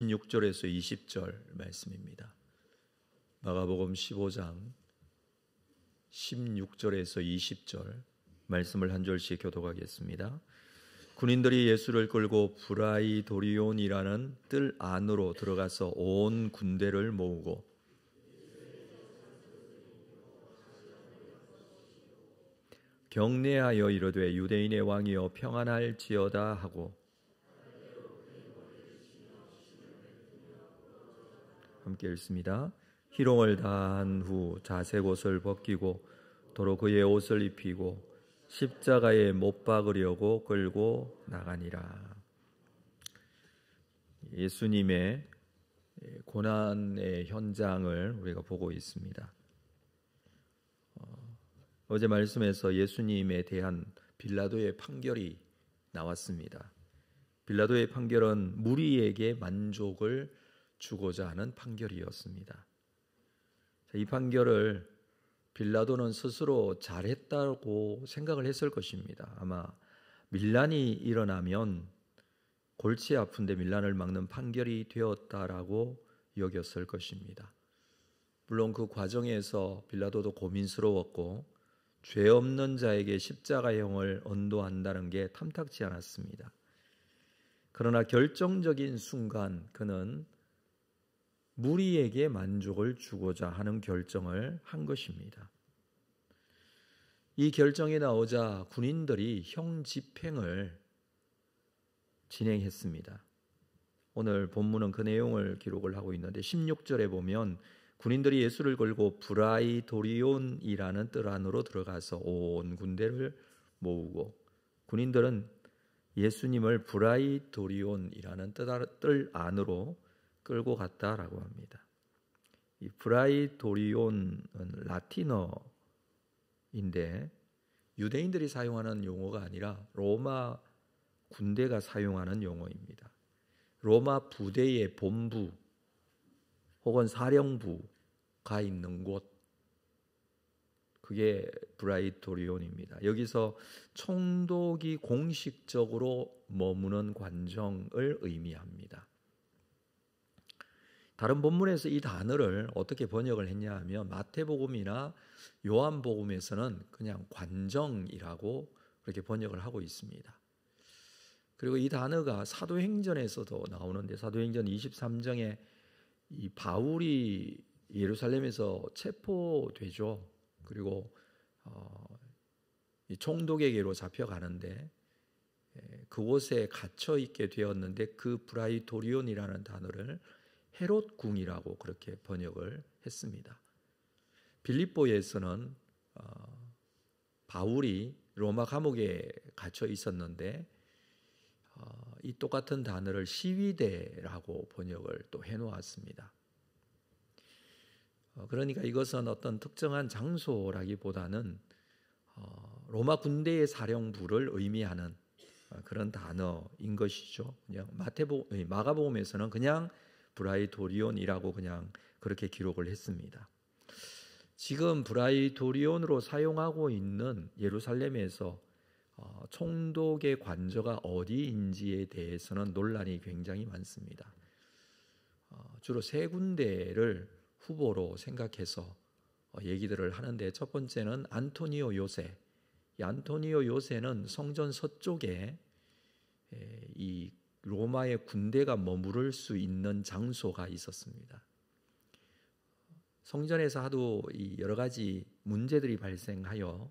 16절에서 20절 말씀입니다. 마가복음 15장 16절에서 20절 말씀을 한 절씩 교독하겠습니다. 군인들이 예수를 끌고 브라이도리온이라는 뜰 안으로 들어가서 온 군대를 모으고 경례하여 이르되 유대인의 왕이여 평안할지어다 하고 함께 읽습니다. 희롱을 다한 후 자색 옷을 벗기고 도로 그의 옷을 입히고 십자가에 못 박으려고 끌고 나가니라. 예수님의 고난의 현장을 우리가 보고 있습니다. 어제 말씀에서 예수님에 대한 빌라도의 판결이 나왔습니다. 빌라도의 판결은 무리에게 만족을 주고자 하는 판결이었습니다. 이 판결을 빌라도는 스스로 잘했다고 생각을 했을 것입니다. 아마 밀란이 일어나면 골치 아픈데 밀란을 막는 판결이 되었다라고 여겼을 것입니다. 물론 그 과정에서 빌라도도 고민스러웠고 죄 없는 자에게 십자가형을 언도한다는 게 탐탁지 않았습니다. 그러나 결정적인 순간 그는 무리에게 만족을 주고자 하는 결정을 한 것입니다. 이 결정이 나오자 군인들이 형 집행을 진행했습니다. 오늘 본문은 그 내용을 기록을 하고 있는데 16절에 보면 군인들이 예수를 걸고 브라이도리온이라는 뜰 안으로 들어가서 온 군대를 모으고 군인들은 예수님을 브라이도리온이라는 뜰 안으로 끌고 갔다라고 합니다. 이 브라이도리온은 라틴어인데 유대인들이 사용하는 용어가 아니라 로마 군대가 사용하는 용어입니다. 로마 부대의 본부 혹은 사령부가 있는 곳, 그게 브라이도리온입니다. 여기서 총독이 공식적으로 머무는 관정을 의미합니다. 다른 본문에서 이 단어를 어떻게 번역을 했냐 하면 마태복음이나 요한복음에서는 그냥 관정이라고 그렇게 번역을 하고 있습니다. 그리고 이 단어가 사도행전에서도 나오는데 사도행전 23장에 이 바울이 예루살렘에서 체포되죠. 그리고 이 총독에게로 잡혀가는데 그곳에 갇혀 있게 되었는데 그 브라이도리온이라는 단어를 헤롯궁이라고 그렇게 번역을 했습니다. 빌립보에서는 바울이 로마 감옥에 갇혀 있었는데 이 똑같은 단어를 시위대라고 번역을 또 해놓았습니다. 그러니까 이것은 어떤 특정한 장소라기보다는 로마 군대의 사령부를 의미하는 그런 단어인 것이죠. 그냥 마가복음에서는 그냥 브라이도리온이라고 그냥 그렇게 기록을 했습니다. 지금 브라이도리온으로 사용하고 있는 예루살렘에서 총독의 관저가 어디인지에 대해서는 논란이 굉장히 많습니다. 주로 세 군데를 후보로 생각해서 얘기들을 하는데 첫 번째는 안토니오 요새. 이 안토니오 요새는 성전 서쪽에 이 로마의 군대가 머무를 수 있는 장소가 있었습니다. 성전에서 하도 여러 가지 문제들이 발생하여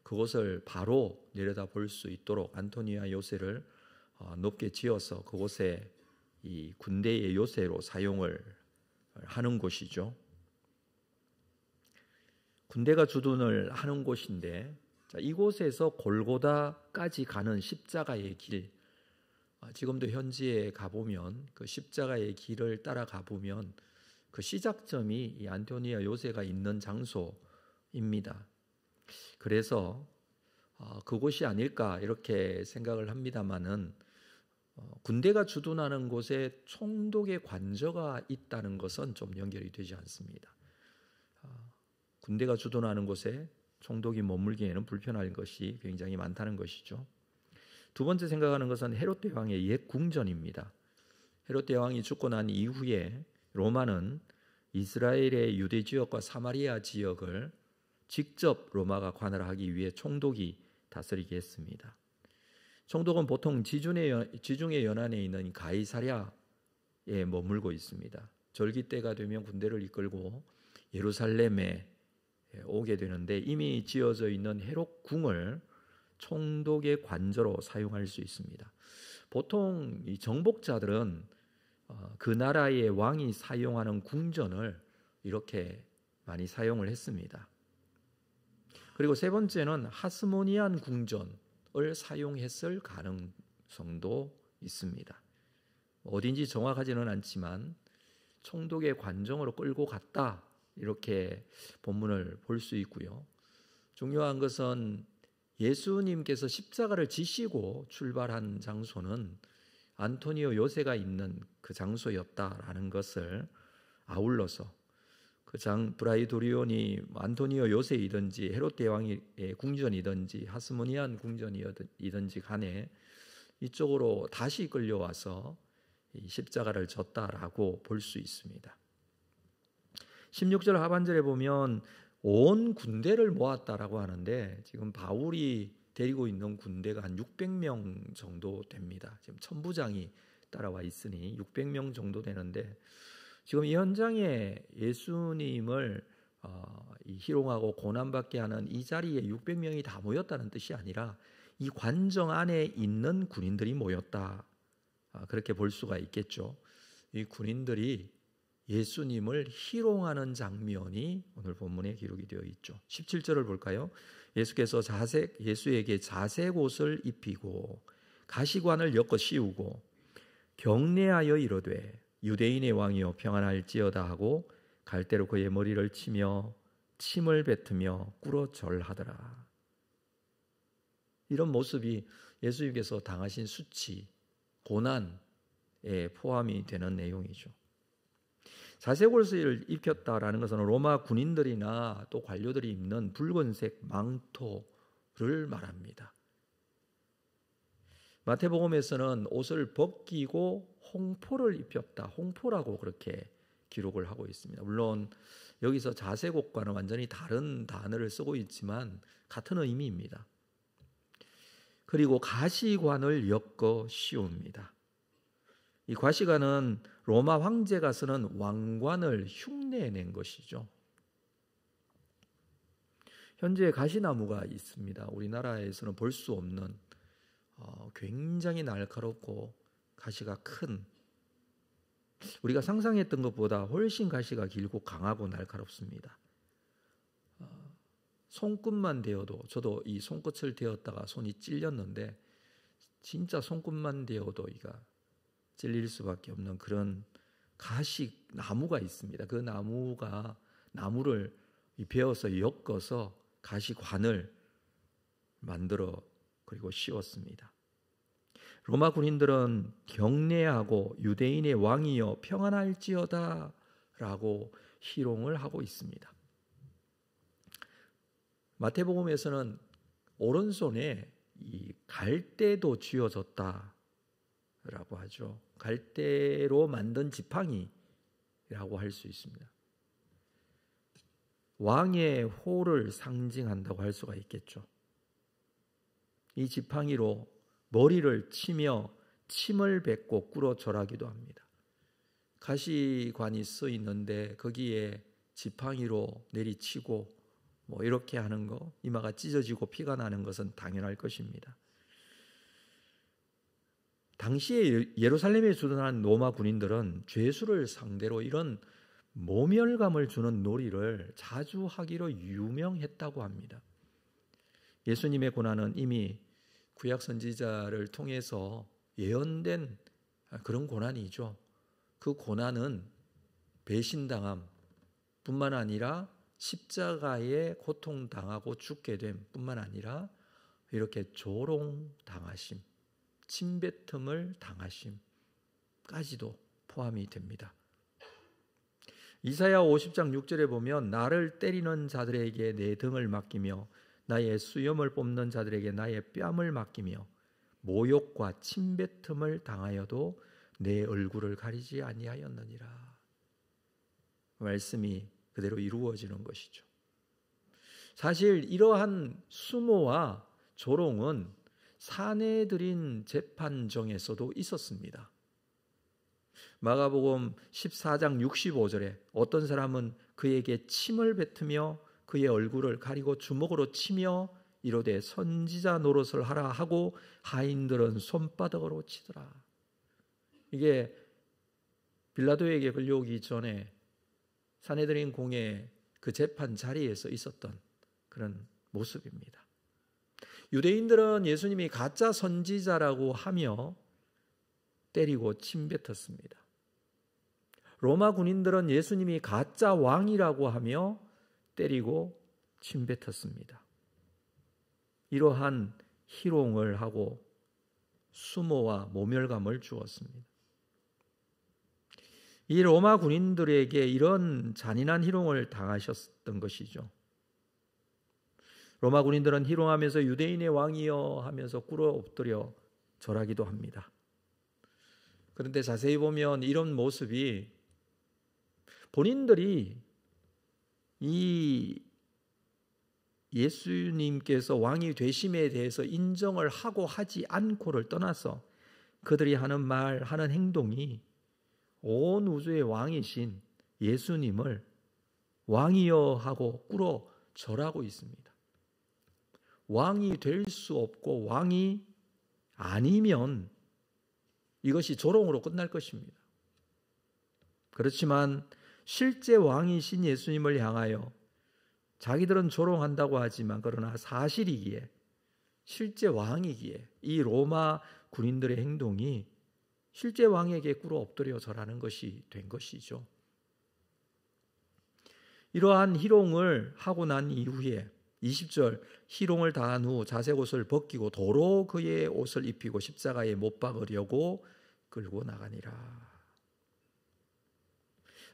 그곳을 바로 내려다볼 수 있도록 안토니아 요새를 높게 지어서 그곳에 이 군대의 요새로 사용을 하는 곳이죠. 군대가 주둔을 하는 곳인데 이곳에서 골고다까지 가는 십자가의 길, 지금도 현지에 가보면 그 십자가의 길을 따라가 보면 그 시작점이 이 안토니아 요새가 있는 장소입니다. 그래서 그곳이 아닐까 이렇게 생각을 합니다마는 군대가 주둔하는 곳에 총독의 관저가 있다는 것은 좀 연결이 되지 않습니다. 군대가 주둔하는 곳에 총독이 머물기에는 불편한 것이 굉장히 많다는 것이죠. 두 번째 생각하는 것은 헤롯 대왕의 옛 궁전입니다. 헤롯 대왕이 죽고 난 이후에 로마는 이스라엘의 유대 지역과 사마리아 지역을 직접 로마가 관할하기 위해 총독이 다스리게 했습니다. 총독은 보통 지중해 연안에 있는 가이사랴에 머물고 있습니다. 절기 때가 되면 군대를 이끌고 예루살렘에 오게 되는데 이미 지어져 있는 헤롯 궁을 총독의 관저로 사용할 수 있습니다. 보통 이 정복자들은 그 나라의 왕이 사용하는 궁전을 이렇게 많이 사용을 했습니다. 그리고 세 번째는 하스모니안 궁전을 사용했을 가능성도 있습니다. 어딘지 정확하지는 않지만 총독의 관정으로 끌고 갔다 이렇게 본문을 볼 수 있고요. 중요한 것은 예수님께서 십자가를 지시고 출발한 장소는 안토니오 요새가 있는 그 장소였다라는 것을 아울러서 브라이도리온이 안토니오 요새이든지 헤롯 대왕의 궁전이든지 하스모니안 궁전이든지 간에 이쪽으로 다시 끌려와서 십자가를 졌다라고 볼 수 있습니다. 16절 하반절에 보면 온 군대를 모았다라고 하는데 지금 바울이 데리고 있는 군대가 한 600명 정도 됩니다. 지금 천부장이 따라와 있으니 600명 정도 되는데 지금 이 현장에 예수님을 희롱하고 고난받게 하는 이 자리에 600명이 다 모였다는 뜻이 아니라 이 관정 안에 있는 군인들이 모였다. 그렇게 볼 수가 있겠죠. 이 군인들이 예수님을 희롱하는 장면이 오늘 본문에 기록이 되어 있죠. 17절을 볼까요? 예수께서 예수에게 자색 옷을 입히고 가시관을 엮어 씌우고 경례하여 이르되 유대인의 왕이여 평안할지어다 하고 갈대로 그의 머리를 치며 침을 뱉으며 꿇어 절하더라. 이런 모습이 예수님께서 당하신 수치, 고난에 포함이 되는 내용이죠. 자색 옷을 입혔다라는 것은 로마 군인들이나 또 관료들이 입는 붉은색 망토를 말합니다. 마태복음에서는 옷을 벗기고 홍포를 입혔다, 홍포라고 그렇게 기록을 하고 있습니다. 물론 여기서 자색 옷과는 완전히 다른 단어를 쓰고 있지만 같은 의미입니다. 그리고 가시관을 엮어 씌웁니다. 이 가시관은 로마 황제가 쓰는 왕관을 흉내낸 것이죠. 현재 가시나무가 있습니다. 우리나라에서는 볼 수 없는 굉장히 날카롭고 가시가 큰, 우리가 상상했던 것보다 훨씬 가시가 길고 강하고 날카롭습니다. 손끝만 대어도, 저도 이 손끝을 대었다가 손이 찔렸는데 진짜 손끝만 대어도 이가 찔릴 수밖에 없는 그런 가시 나무가 있습니다. 그 나무를 베어서 엮어서 가시관을 만들어 그리고 씌웠습니다. 로마 군인들은 경례하고 유대인의 왕이여 평안할지어다 라고 희롱을 하고 있습니다. 마태복음에서는 오른손에 이 갈대도 쥐어졌다라고 하죠. 갈대로 만든 지팡이라고 할 수 있습니다. 왕의 호를 상징한다고 할 수가 있겠죠. 이 지팡이로 머리를 치며 침을 뱉고 꿇어 절하기도 합니다. 가시관이 쓰 있는데 거기에 지팡이로 내리치고 이렇게 하는 거, 이마가 찢어지고 피가 나는 것은 당연할 것입니다. 당시에 예루살렘에 주둔한 로마 군인들은 죄수를 상대로 이런 모멸감을 주는 놀이를 자주 하기로 유명했다고 합니다. 예수님의 고난은 이미 구약 선지자를 통해서 예언된 그런 고난이죠. 그 고난은 배신당함 뿐만 아니라 십자가에 고통당하고 죽게 됨 뿐만 아니라 이렇게 조롱당하심, 침뱉음을 당하심까지도 포함이 됩니다. 이사야 50장 6절에 보면 나를 때리는 자들에게 내 등을 맡기며 나의 수염을 뽑는 자들에게 나의 뺨을 맡기며 모욕과 침뱉음을 당하여도 내 얼굴을 가리지 아니하였느니라. 말씀이 그대로 이루어지는 것이죠. 사실 이러한 수모와 조롱은 사내들인 재판정에서도 있었습니다. 마가복음 14장 65절에 어떤 사람은 그에게 침을 뱉으며 그의 얼굴을 가리고 주먹으로 치며 이르되 선지자 노릇을 하라 하고 하인들은 손바닥으로 치더라. 이게 빌라도에게 끌려오기 전에 사내들인 공회 그 재판 자리에서 있었던 그런 모습입니다. 유대인들은 예수님이 가짜 선지자라고 하며 때리고 침뱉었습니다. 로마 군인들은 예수님이 가짜 왕이라고 하며 때리고 침뱉었습니다. 이러한 희롱을 하고 수모와 모멸감을 주었습니다. 이 로마 군인들에게 이런 잔인한 희롱을 당하셨던 것이죠. 로마 군인들은 희롱하면서 유대인의 왕이여 하면서 꿇어 엎드려 절하기도 합니다. 그런데 자세히 보면 이런 모습이 본인들이 이 예수님께서 왕이 되심에 대해서 인정을 하고 하지 않고를 떠나서 그들이 하는 말, 하는 행동이 온 우주의 왕이신 예수님을 왕이여 하고 꿇어 절하고 있습니다. 왕이 될 수 없고 왕이 아니면 이것이 조롱으로 끝날 것입니다. 그렇지만 실제 왕이신 예수님을 향하여 자기들은 조롱한다고 하지만 그러나 사실이기에 실제 왕이기에 이 로마 군인들의 행동이 실제 왕에게 꿇어 엎드려 절하는 것이 된 것이죠. 이러한 희롱을 하고 난 이후에 20절 희롱을 다한 후 자색 옷을 벗기고 도로 그의 옷을 입히고 십자가에 못 박으려고 끌고 나가니라.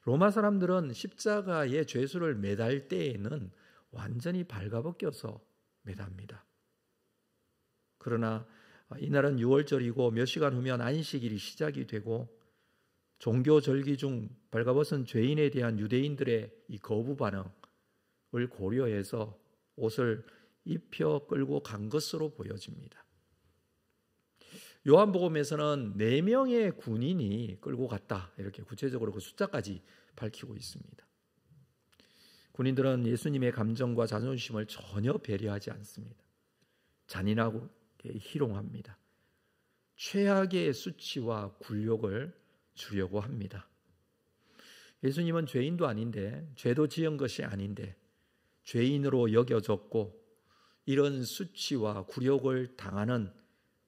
로마 사람들은 십자가에 죄수를 매달 때에는 완전히 발가벗겨서 매답니다. 그러나 이날은 6월절이고 몇 시간 후면 안식일이 시작이 되고 종교 절기 중 발가벗은 죄인에 대한 유대인들의 이 거부 반응을 고려해서 옷을 입혀 끌고 간 것으로 보여집니다. 요한복음에서는 4명의 군인이 끌고 갔다 이렇게 구체적으로 그 숫자까지 밝히고 있습니다. 군인들은 예수님의 감정과 자존심을 전혀 배려하지 않습니다. 잔인하고 희롱합니다. 최악의 수치와 굴욕을 주려고 합니다. 예수님은 죄인도 아닌데 죄도 지은 것이 아닌데 죄인으로 여겨졌고 이런 수치와 굴욕을 당하는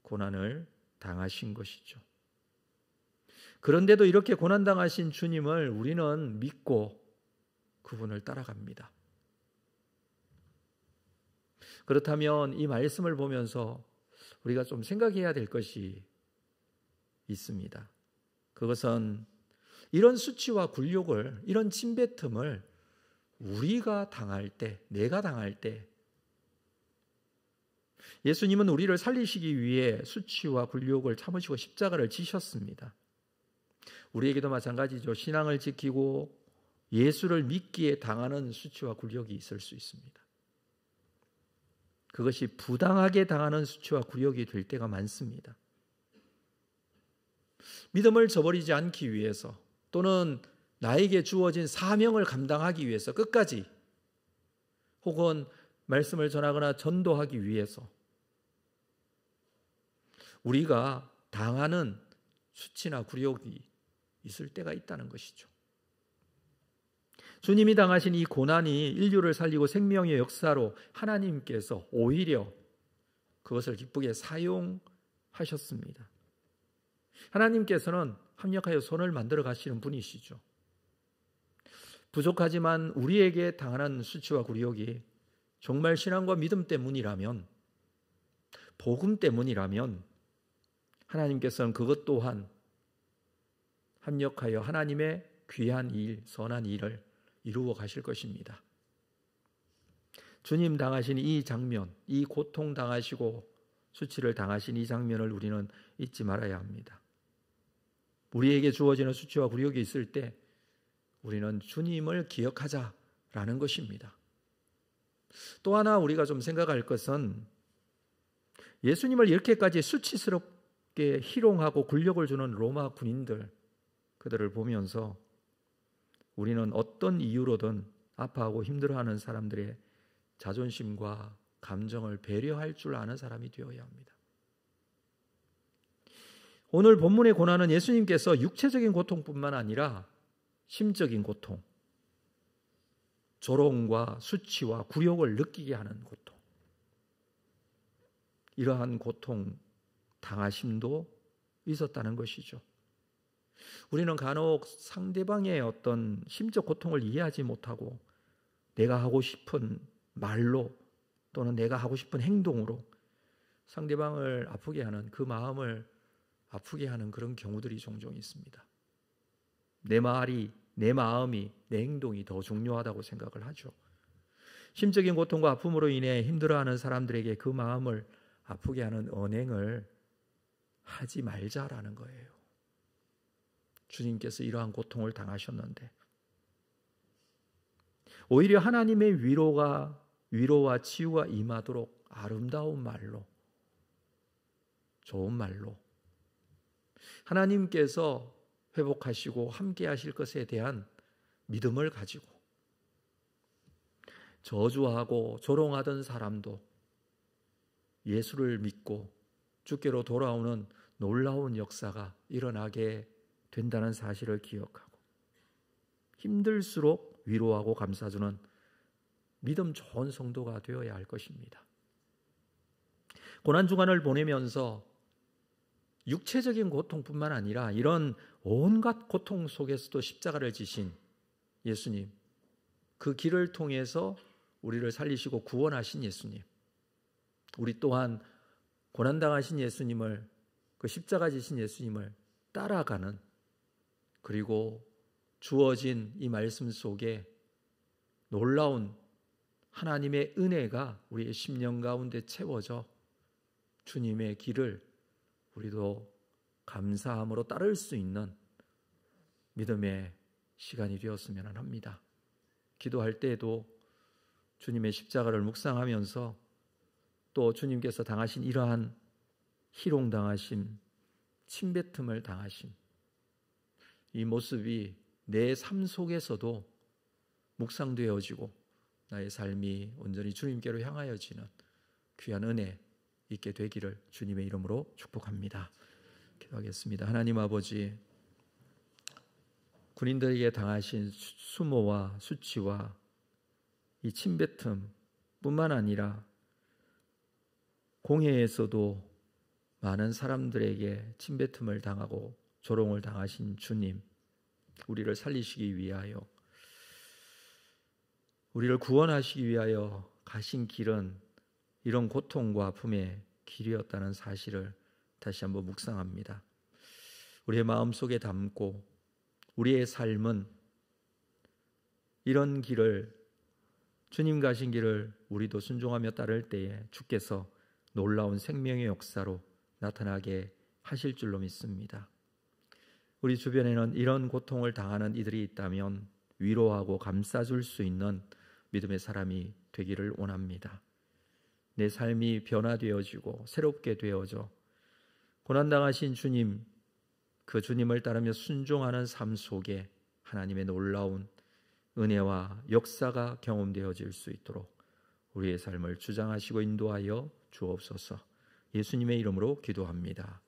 고난을 당하신 것이죠. 그런데도 이렇게 고난당하신 주님을 우리는 믿고 그분을 따라갑니다. 그렇다면 이 말씀을 보면서 우리가 좀 생각해야 될 것이 있습니다. 그것은 이런 수치와 굴욕을, 이런 침뱉음을 우리가 당할 때, 내가 당할 때 예수님은 우리를 살리시기 위해 수치와 굴욕을 참으시고 십자가를 지셨습니다. 우리에게도 마찬가지죠. 신앙을 지키고 예수를 믿기에 당하는 수치와 굴욕이 있을 수 있습니다. 그것이 부당하게 당하는 수치와 굴욕이 될 때가 많습니다. 믿음을 저버리지 않기 위해서 또는 나에게 주어진 사명을 감당하기 위해서 끝까지 혹은 말씀을 전하거나 전도하기 위해서 우리가 당하는 수치나 굴욕이 있을 때가 있다는 것이죠. 주님이 당하신 이 고난이 인류를 살리고 생명의 역사로 하나님께서 오히려 그것을 기쁘게 사용하셨습니다. 하나님께서는 합력하여 선을 만들어 가시는 분이시죠. 부족하지만 우리에게 당하는 수치와 굴욕이 정말 신앙과 믿음 때문이라면, 복음 때문이라면 하나님께서는 그것 또한 합력하여 하나님의 귀한 일, 선한 일을 이루어 가실 것입니다. 주님 당하신 이 장면, 이 고통 당하시고 수치를 당하신 이 장면을 우리는 잊지 말아야 합니다. 우리에게 주어지는 수치와 굴욕이 있을 때 우리는 주님을 기억하자라는 것입니다. 또 하나 우리가 좀 생각할 것은 예수님을 이렇게까지 수치스럽게 희롱하고 굴욕을 주는 로마 군인들, 그들을 보면서 우리는 어떤 이유로든 아파하고 힘들어하는 사람들의 자존심과 감정을 배려할 줄 아는 사람이 되어야 합니다. 오늘 본문의 고난은 예수님께서 육체적인 고통뿐만 아니라 심적인 고통, 조롱과 수치와 굴욕을 느끼게 하는 고통, 이러한 고통 당하심도 있었다는 것이죠. 우리는 간혹 상대방의 어떤 심적 고통을 이해하지 못하고 내가 하고 싶은 말로 또는 내가 하고 싶은 행동으로 상대방을 아프게 하는, 그 마음을 아프게 하는 그런 경우들이 종종 있습니다. 내 말이, 내 마음이, 내 행동이 더 중요하다고 생각을 하죠. 심적인 고통과 아픔으로 인해 힘들어하는 사람들에게 그 마음을 아프게 하는 언행을 하지 말자라는 거예요. 주님께서 이러한 고통을 당하셨는데 오히려 하나님의 위로와 치유가 임하도록 아름다운 말로, 좋은 말로 하나님께서 회복하시고 함께 하실 것에 대한 믿음을 가지고 저주하고 조롱하던 사람도 예수를 믿고 주께로 돌아오는 놀라운 역사가 일어나게 된다는 사실을 기억하고 힘들수록 위로하고 감싸주는 믿음 좋은 성도가 되어야 할 것입니다. 고난주간을 보내면서 육체적인 고통뿐만 아니라 이런 온갖 고통 속에서도 십자가를 지신 예수님, 그 길을 통해서 우리를 살리시고 구원하신 예수님, 우리 또한 고난당하신 예수님을, 그 십자가 지신 예수님을 따라가는, 그리고 주어진 이 말씀 속에 놀라운 하나님의 은혜가 우리의 심령 가운데 채워져 주님의 길을 우리도 감사함으로 따를 수 있는 믿음의 시간이 되었으면 합니다. 기도할 때에도 주님의 십자가를 묵상하면서 또 주님께서 당하신 이러한 희롱당하심, 침뱉음을 당하심, 이 모습이 내 삶 속에서도 묵상되어지고 나의 삶이 온전히 주님께로 향하여지는 귀한 은혜 있게 되기를 주님의 이름으로 축복합니다. 기도하겠습니다. 하나님 아버지, 군인들에게 당하신 수모와 수치와 이 침뱉음 뿐만 아니라 공회에서도 많은 사람들에게 침뱉음을 당하고 조롱을 당하신 주님, 우리를 살리시기 위하여, 우리를 구원하시기 위하여 가신 길은 이런 고통과 아픔의 길이었다는 사실을 다시 한번 묵상합니다. 우리의 마음속에 담고 우리의 삶은 이런 길을, 주님 가신 길을 우리도 순종하며 따를 때에 주께서 놀라운 생명의 역사로 나타나게 하실 줄로 믿습니다. 우리 주변에는 이런 고통을 당하는 이들이 있다면 위로하고 감싸줄 수 있는 믿음의 사람이 되기를 원합니다. 내 삶이 변화되어지고 새롭게 되어져 고난당하신 주님, 그 주님을 따르며 순종하는 삶 속에 하나님의 놀라운 은혜와 역사가 경험되어질 수 있도록 우리의 삶을 주장하시고 인도하여 주옵소서. 예수님의 이름으로 기도합니다.